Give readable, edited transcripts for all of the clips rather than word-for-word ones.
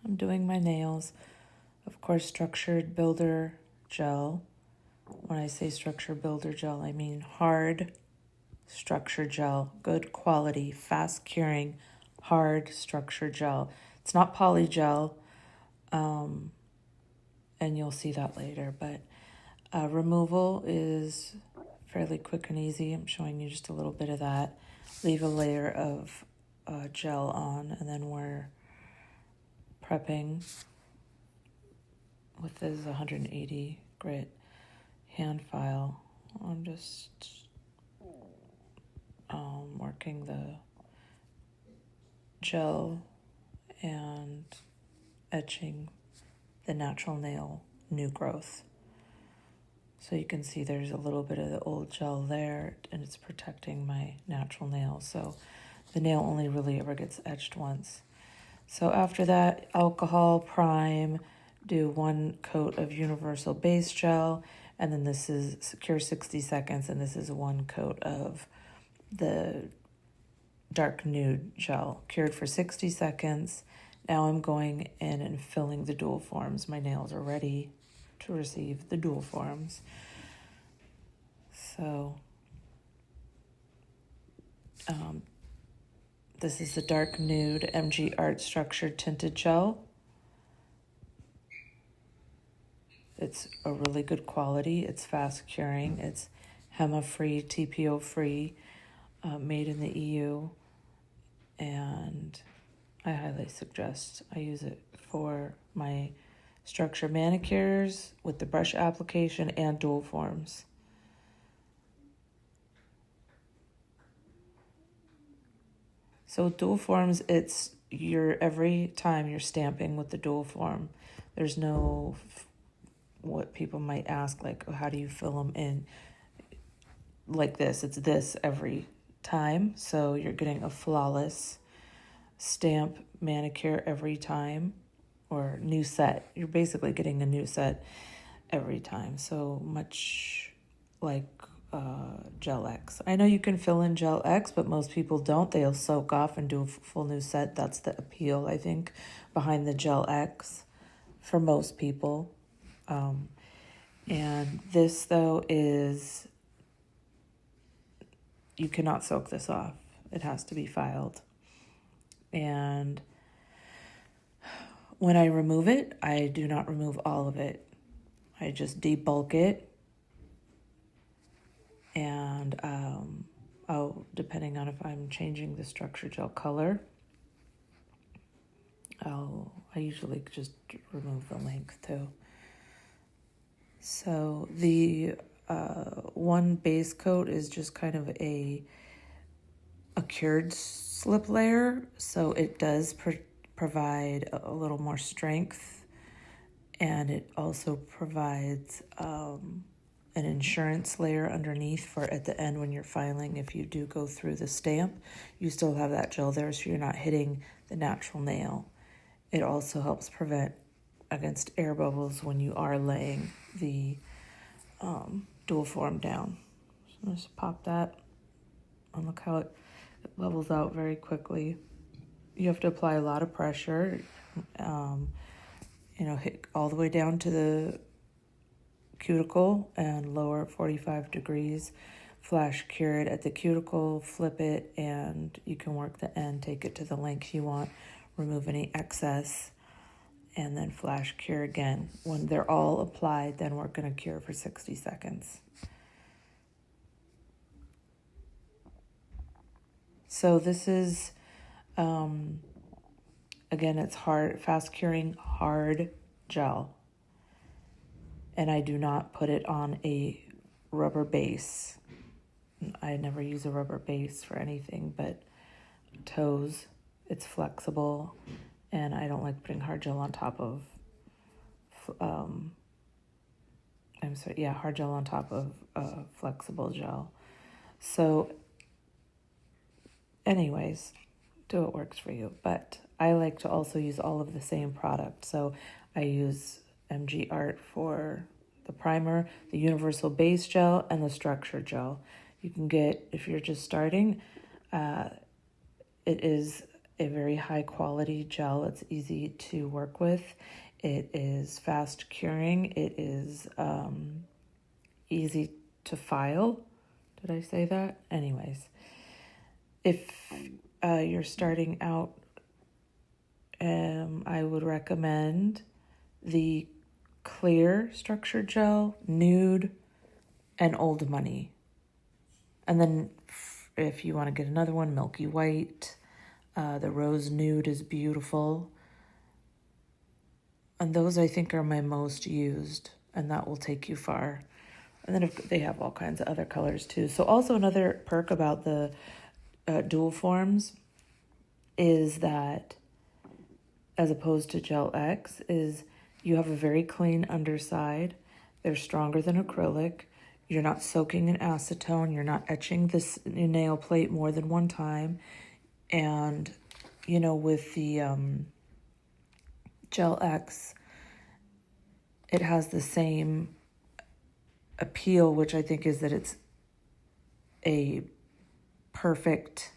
I'm doing my nails. Of course, Structured Builder Gel. When I say Structure Builder Gel, I mean hard structure gel, good quality, fast curing, hard structure gel. It's not poly gel, and you'll see that later, but removal is fairly quick and easy. I'm showing you just a little bit of that. Leave a layer of gel on, and then we're prepping with this 180 grit hand file. I'm just working the gel and etching the natural nail new growth. So you can see there's a little bit of the old gel there, and it's protecting my natural nail. So the nail only really ever gets etched once. So after that, alcohol, prime, do 1 coat of universal base gel, and then this is cure 60 seconds, and this is 1 coat of the dark nude gel, cured for 60 seconds. Now I'm going in and filling the dual forms. My nails are ready to receive the dual forms. So this is the dark nude MG Art Structured Tinted Gel. It's a really good quality. It's fast curing. It's HEMA-free, TPO-free, made in the EU. And I highly suggest I use it for my structure manicures with the brush application and dual forms. So with dual forms, it's every time you're stamping with the dual form. There's no, what people might ask, like, oh, how do you fill them in? Like this, it's this every time. So you're getting a flawless stamp manicure every time, or new set. You're basically getting a new set every time. So much like Gel X. I know you can fill in Gel X, but most people don't. They'll soak off and do a full new set. That's the appeal, I think, behind the Gel X for most people. And this, though, is, you cannot soak this off. It has to be filed. And when I remove it, I do not remove all of it. I just debulk it. And depending on if I'm changing the structure gel color, I usually just remove the length too. So the one base coat is just kind of a cured slip layer, so it does provide a little more strength, and it also provides an insurance layer underneath for at the end when you're filing. If you do go through the stamp, you still have that gel there, so you're not hitting the natural nail. It also helps prevent against air bubbles when you are laying the dual form down. So just pop that, and look how it levels out very quickly. You have to apply a lot of pressure, hit all the way down to the cuticle and lower 45 degrees. Flash cure it at the cuticle, flip it, and you can work the end, take it to the length you want, remove any excess, and then flash cure again. When they're all applied, then we're going to cure for 60 seconds. So this is, again, it's fast curing, hard gel. And I do not put it on a rubber base. I never use a rubber base for anything but toes. It's flexible, and I don't like putting hard gel on top of, hard gel on top of flexible gel. So anyways, do what works for you. But I like to also use all of the same product. So I use MG Art for the primer, the universal base gel, and the structure gel. You can get, if you're just starting, it is a very high quality gel. It's easy to work with. It is fast curing. It is easy to file. Did I say that? Anyways, if you're starting out, I would recommend the clear structure gel, nude, and old money. And then if you want to get another one, milky white. The rose nude is beautiful. And those I think are my most used, and that will take you far. And then if they have all kinds of other colors too. So also another perk about the dual forms is that, as opposed to Gel X, is you have a very clean underside. They're stronger than acrylic. You're not soaking in acetone. You're not etching this nail plate more than one time. And, you know, with the Gel X, it has the same appeal, which I think is that it's a perfect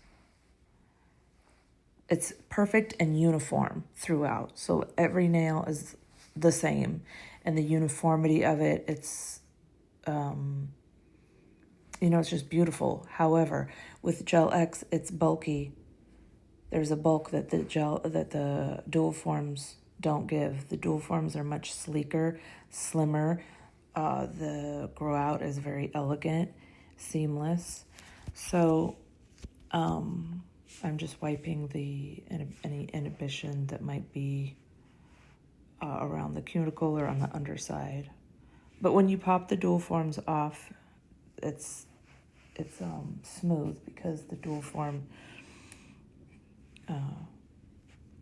and uniform throughout. So every nail is the same, and the uniformity of it, it's it's just beautiful. However, with Gel X, it's bulky. There's a bulk that the dual forms don't give. The dual forms are much sleeker, slimmer. The grow out is very elegant, seamless. So I'm just wiping any inhibition that might be around the cuticle or on the underside. But when you pop the dual forms off, it's smooth, because the dual form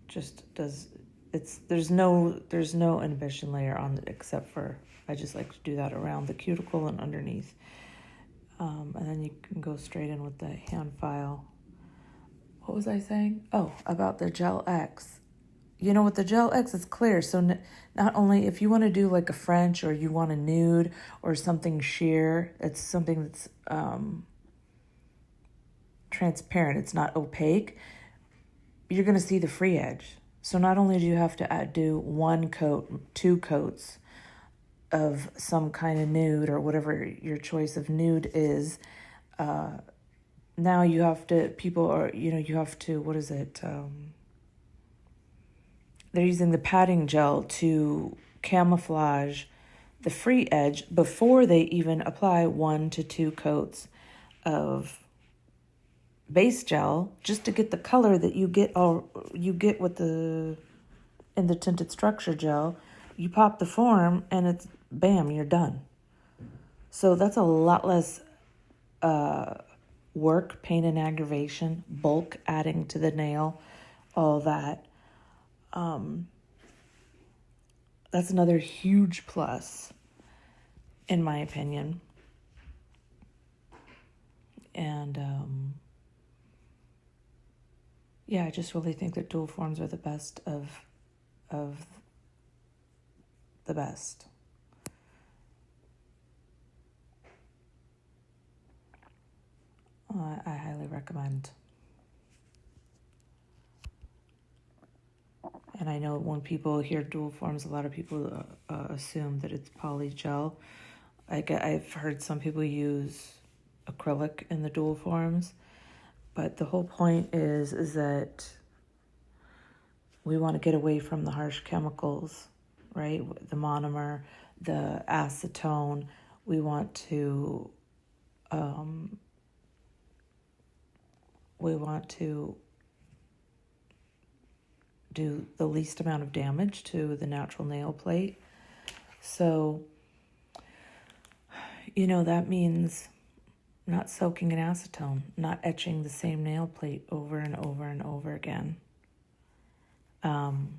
just does. There's no inhibition layer on it, except for, I just like to do that around the cuticle and underneath. And then you can go straight in with the hand file. What was I saying? Oh, about the Gel X. You know, with the Gel X, it's clear. So not only if you want to do like a French, or you want a nude or something sheer, it's something that's transparent. It's not opaque. You're going to see the free edge. So not only do you have to do one coat, 2 coats of some kind of nude, or whatever your choice of nude is, now you have to, what is it? They're using the padding gel to camouflage the free edge before they even apply 1 to 2 coats of base gel, just to get the color that you get with in the tinted structure gel. You pop the form and it's bam, you're done. So that's a lot less work, pain and aggravation, bulk adding to the nail, all that. That's another huge plus, in my opinion. And I just really think that dual forms are the best of the best. I highly recommend. And I know when people hear dual forms, a lot of people assume that it's poly gel. I've heard some people use acrylic in the dual forms, but the whole point is that we want to get away from the harsh chemicals, right? The monomer, the acetone. We want to do the least amount of damage to the natural nail plate. So, that means not soaking in acetone, not etching the same nail plate over and over and over again. And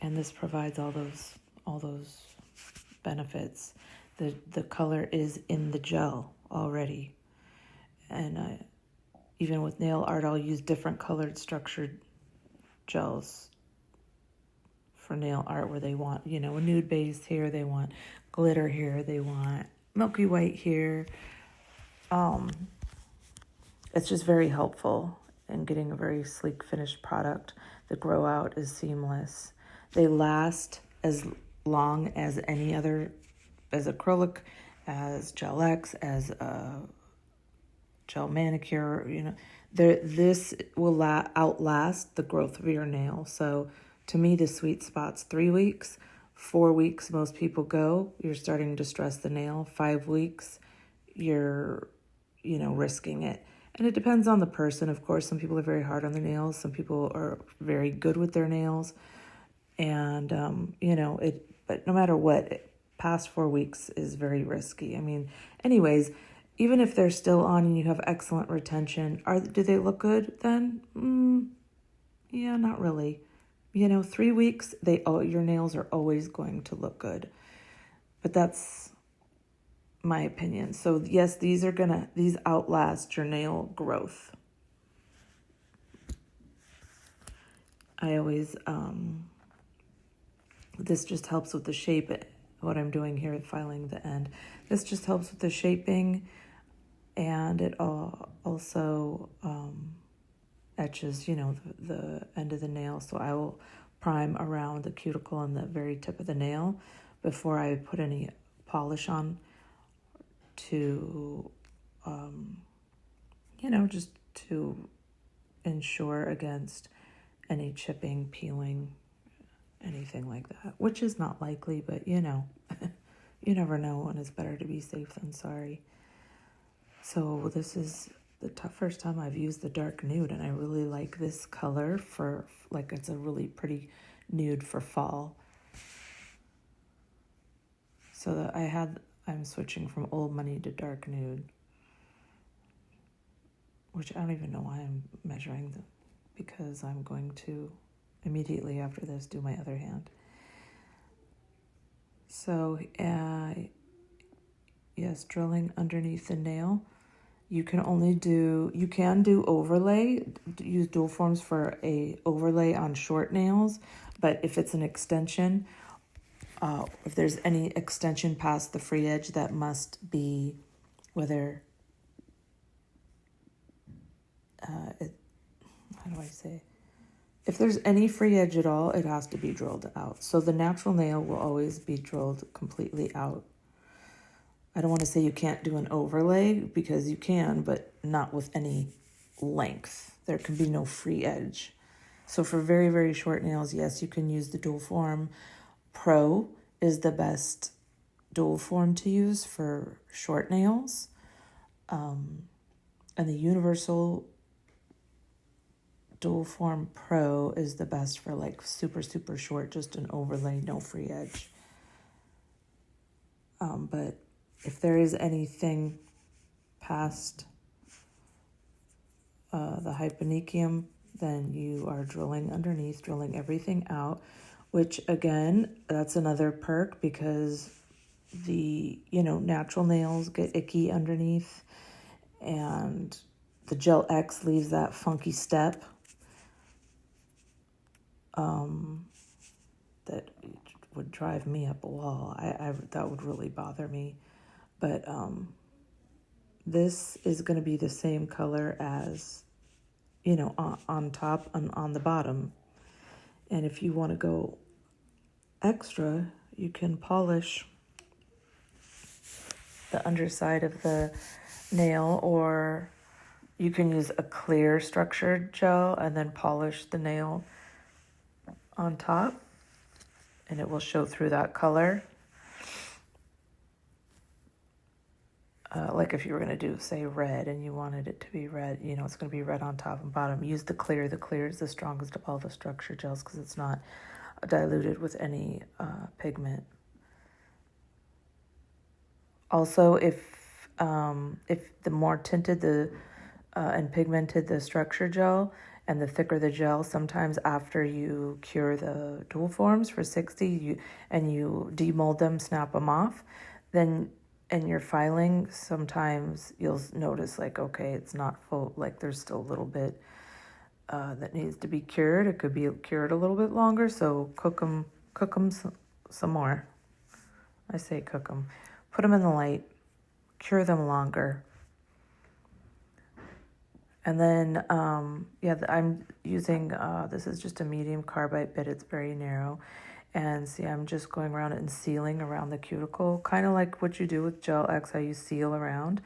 this provides all those benefits. The color is in the gel already. And even with nail art, I'll use different colored structured gels for nail art, where they want, a nude base here, they want glitter here, they want milky white here. It's just very helpful. and getting a very sleek finished product. The grow out is seamless. They last as long as any other, as acrylic, as Gel X, as gel manicure. This will outlast the growth of your nail. So to me, the sweet spot's 3 weeks. 4 weeks, most people go. You're starting to stress the nail. 5 weeks, you're, risking it. And it depends on the person, of course. Some people are very hard on their nails. Some people are very good with their nails. And, but no matter what, past 4 weeks is very risky. I mean, anyways, even if they're still on and you have excellent retention, do they look good then? Yeah, not really. 3 weeks, your nails are always going to look good. But that's my opinion. So yes, these outlast your nail growth. I always, this just helps with the shape. What I'm doing here, filing the end. This just helps with the shaping, and it also etches, the end of the nail. So I will prime around the cuticle and the very tip of the nail before I put any polish on to, just to ensure against any chipping, peeling, anything like that, which is not likely, but you never know, and it's better to be safe than sorry. So this is the first time I've used the dark nude, and I really like this color for, it's a really pretty nude for fall. So I'm switching from Old Money to dark nude, which I don't even know why I'm measuring because I'm going to immediately after this do my other hand. So yes, drilling underneath the nail. You can do overlay, use dual forms for a overlay on short nails, but if it's an extension, if there's any extension past the free edge, that must be whether, how do I say? If there's any free edge at all, it has to be drilled out. So the natural nail will always be drilled completely out. I don't want to say you can't do an overlay, because you can, but not with any length. There can be no free edge. So for very, very short nails, yes, you can use the dual form. Pro is the best dual form to use for short nails. And the Universal Dual Form Pro is the best for super, super short, just an overlay, no free edge. But if there is anything past the hyponychium, then you are drilling underneath, drilling everything out, which again, that's another perk, because the, natural nails get icky underneath, and the Gel X leaves that funky step that would drive me up a wall. That would really bother me. But this is going to be the same color as, on top and on the bottom. And if you want to go extra, you can polish the underside of the nail, or you can use a clear structured gel and then polish the nail on top, and it will show through that color. Like if you were going to do, say, red, and you wanted it to be red, it's going to be red on top and bottom. Use the clear. The clear is the strongest of all the structure gels because it's not diluted with any pigment. Also, if the more tinted and pigmented the structure gel and the thicker the gel, sometimes after you cure the dual forms for 60, you demold them, snap them off, then in your filing, sometimes you'll notice okay, it's not full, there's still a little bit that needs to be cured. It could be cured a little bit longer, so cook them some more. I say cook them. Put them in the light, cure them longer. And then, yeah, I'm using, this is just a medium carbide bit. It's very narrow. And see, I'm just going around it and sealing around the cuticle, kind of like what you do with Gel X, how you seal around.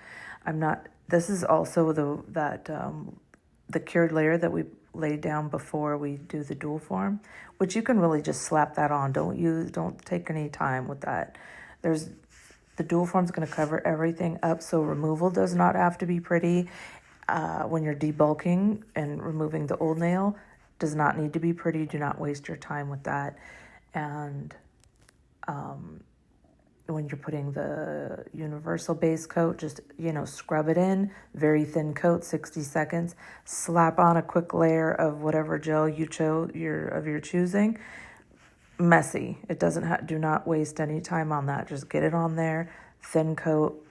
I'm not, this is also the cured layer that we laid down before we do the dual form, which you can really just slap that on. Don't take any time with that. The dual form is going to cover everything up, so removal does not have to be pretty. When you're debulking and removing the old nail, does not need to be pretty. Do not waste your time with that. And when you're putting the universal base coat, just, scrub it in, very thin coat, 60 seconds, slap on a quick layer of whatever gel you chose, of your choosing. Messy. It doesn't do not waste any time on that. Just get it on there, thin coat,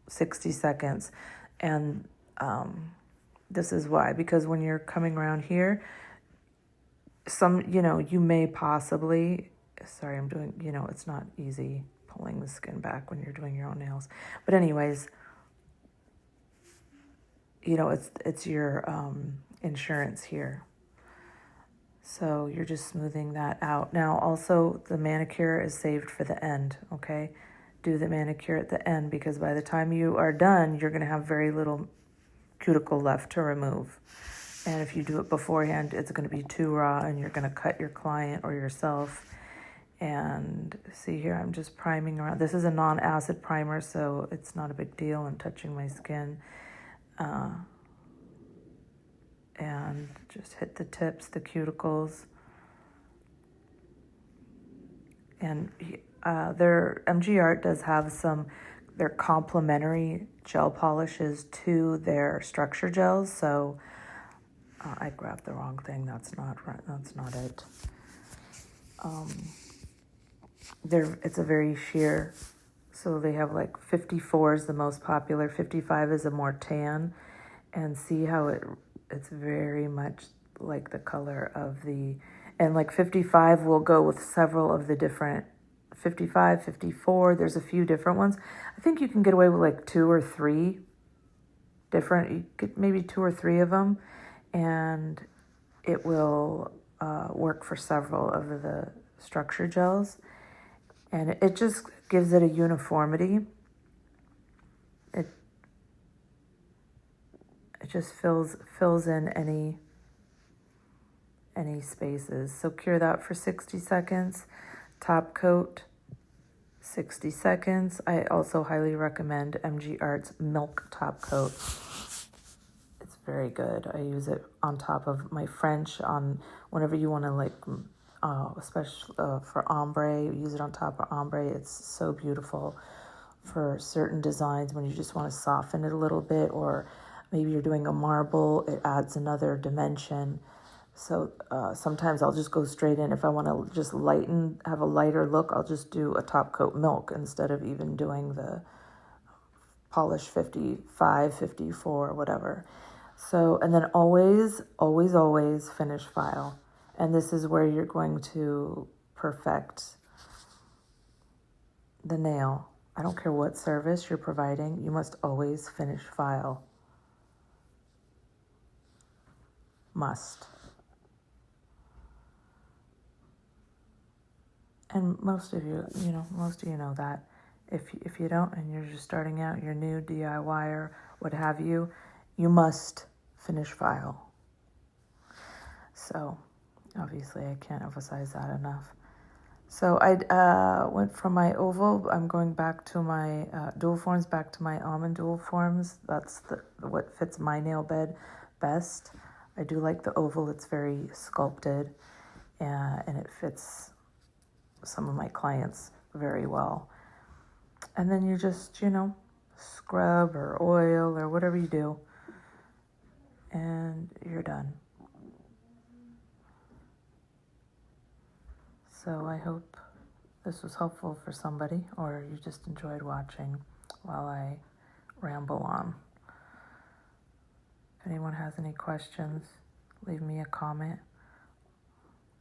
60 seconds. And this is why, because when you're coming around here, you may possibly, sorry, I'm doing, it's not easy pulling the skin back when you're doing your own nails. But anyways, it's your insurance here. So you're just smoothing that out. Now, also, the manicure is saved for the end, okay? Do the manicure at the end, because by the time you are done, you're going to have very little cuticle left to remove. And if you do it beforehand, it's going to be too raw, and you're going to cut your client or yourself. And see here, I'm just priming around. This is a non-acid primer, so it's not a big deal. I'm touching my skin. And just hit the tips, the cuticles. And their MG Art does have their complementary gel polishes to their structure gels. So I grabbed the wrong thing. That's not right. That's not it. It's a very sheer. So they have like 54 is the most popular. 55 is a more tan. And see how it's very much like the color of and like 55 will go with several of the different 55, 54. There's a few different ones. I think you can get away with like 2 or 3 different, you get maybe 2 or 3 of them, and it will work for several of the structure gels. And it just gives it a uniformity. It just fills in any spaces. So cure that for 60 seconds. Top coat, 60 seconds. I also highly recommend MG Art's Milk Top Coat. It's very good. I use it on top of my French whenever you want to especially for ombre, use it on top of ombre. It's so beautiful for certain designs when you just want to soften it a little bit, or maybe you're doing a marble, it adds another dimension. So sometimes I'll just go straight in. If I want to just have a lighter look, I'll just do a top coat milk instead of even doing the polish 55, 54, whatever. So, and then always, always, always finish file. And this is where you're going to perfect the nail. I don't care what service you're providing, you must always finish file. Must. And most of you know that. If you don't, and you're just starting out, you're new DIYer, what have you, you must finish file. So obviously I can't emphasize that enough. So I went from my oval, I'm going back to my dual forms, back to my almond dual forms. That's what fits my nail bed best. I do like the oval, it's very sculpted, and it fits some of my clients very well. And then you just, scrub or oil or whatever you do, and you're done. So I hope this was helpful for somebody, or you just enjoyed watching while I ramble on. If anyone has any questions, leave me a comment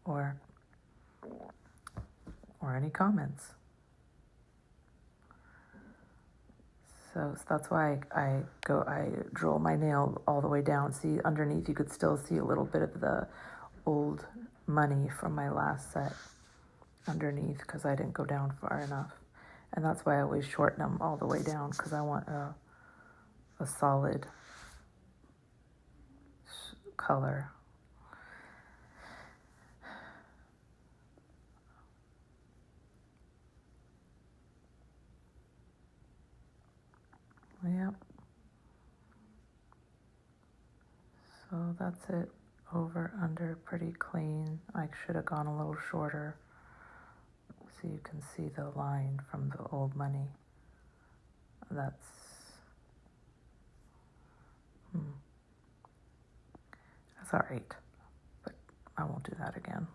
or any comments. So that's why I drill my nail all the way down. See, underneath you could still see a little bit of the old money from my last set underneath because I didn't go down far enough. And that's why I always shorten them all the way down, because I want a solid color. Yep. So that's it. Over, under, pretty clean. I should have gone a little shorter so you can see the line from the old money. That's all right, but I won't do that again.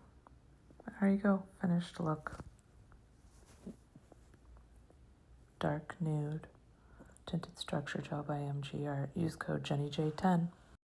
There you go, finished look. Dark nude, tinted structure gel by MG Art. Use code JennyJ10.